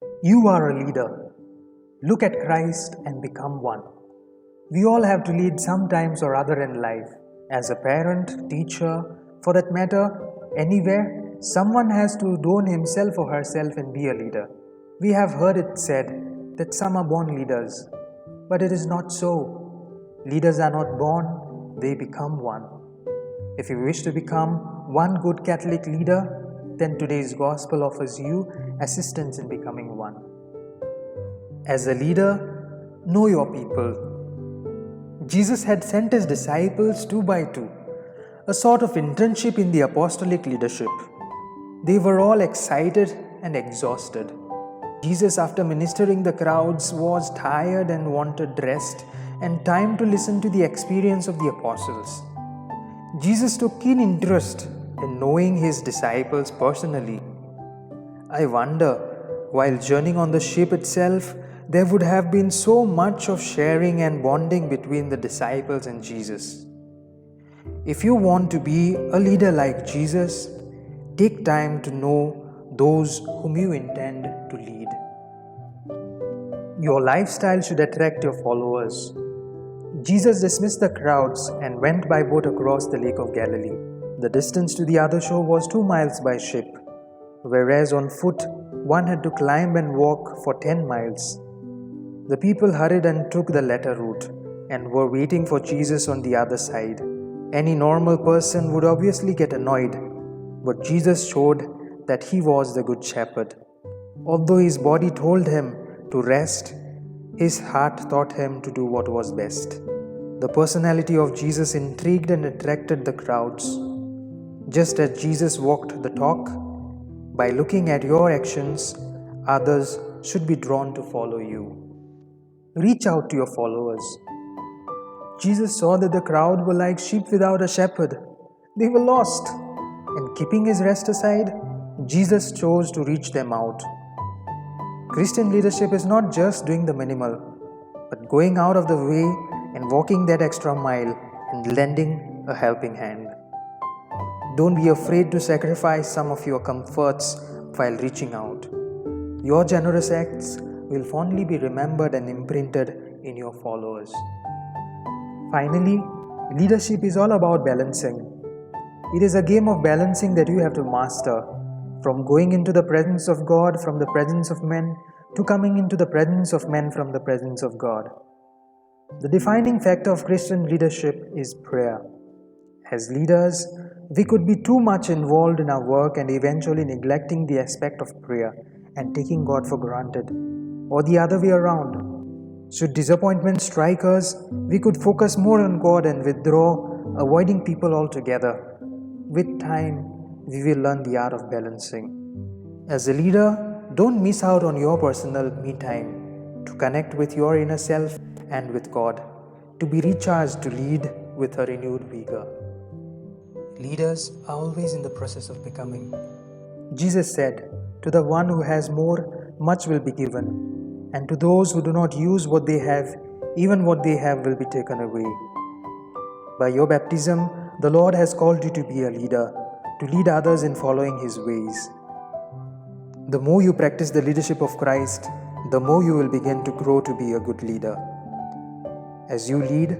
You are a leader. Look at Christ and become one. We all have to lead sometimes or other in life. As a parent, teacher, for that matter, anywhere, someone has to donne himself or herself and be a leader. We have heard it said that some are born leaders, but it is not so. Leaders are not born, they become one. If you wish to become one good Catholic leader, then today's Gospel offers you assistance in becoming one. As a leader, know your people. Jesus had sent his disciples 2 by 2, a sort of internship in the Apostolic Leadership. They were all excited and exhausted. Jesus, after ministering the crowds, was tired and wanted rest and time to listen to the experience of the apostles. Jesus took keen interest in knowing his disciples personally. I wonder, while journeying on the ship itself, there would have been so much of sharing and bonding between the disciples and Jesus. If you want to be a leader like Jesus, take time to know those whom you intend to lead. Your lifestyle should attract your followers. Jesus dismissed the crowds and went by boat across the Lake of Galilee. The distance to the other shore was 2 miles by ship, whereas on foot one had to climb and walk for 10 miles. The people hurried and took the latter route and were waiting for Jesus on the other side. Any normal person would obviously get annoyed, but Jesus showed that he was the Good Shepherd. Although his body told him to rest, his heart taught him to do what was best. The personality of Jesus intrigued and attracted the crowds. Just as Jesus walked the talk, by looking at your actions, others should be drawn to follow you. Reach out to your followers. Jesus saw that the crowd were like sheep without a shepherd. They were lost. And keeping his rest aside, Jesus chose to reach them out. Christian leadership is not just doing the minimal, but going out of the way and walking that extra mile and lending a helping hand. Don't be afraid to sacrifice some of your comforts while reaching out. Your generous acts will fondly be remembered and imprinted in your followers. Finally, leadership is all about balancing. It is a game of balancing that you have to master, from going into the presence of God from the presence of men to coming into the presence of men from the presence of God. The defining factor of Christian leadership is prayer. As leaders, we could be too much involved in our work and eventually neglecting the aspect of prayer and taking God for granted, or the other way around. Should disappointment strike us, we could focus more on God and withdraw, avoiding people altogether. With time, we will learn the art of balancing. As a leader, don't miss out on your personal me time to connect with your inner self and with God, to be recharged to lead with a renewed vigor. Leaders are always in the process of becoming. Jesus said, "To the one who has more, much will be given, and to those who do not use what they have, even what they have will be taken away." By your baptism, the Lord has called you to be a leader, to lead others in following his ways. The more you practice the leadership of Christ, the more you will begin to grow to be a good leader. As you lead,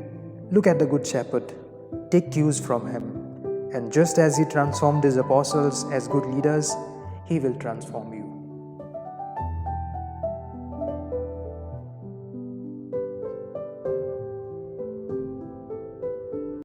look at the Good Shepherd, take cues from him, and just as he transformed his apostles as good leaders, he will transform you.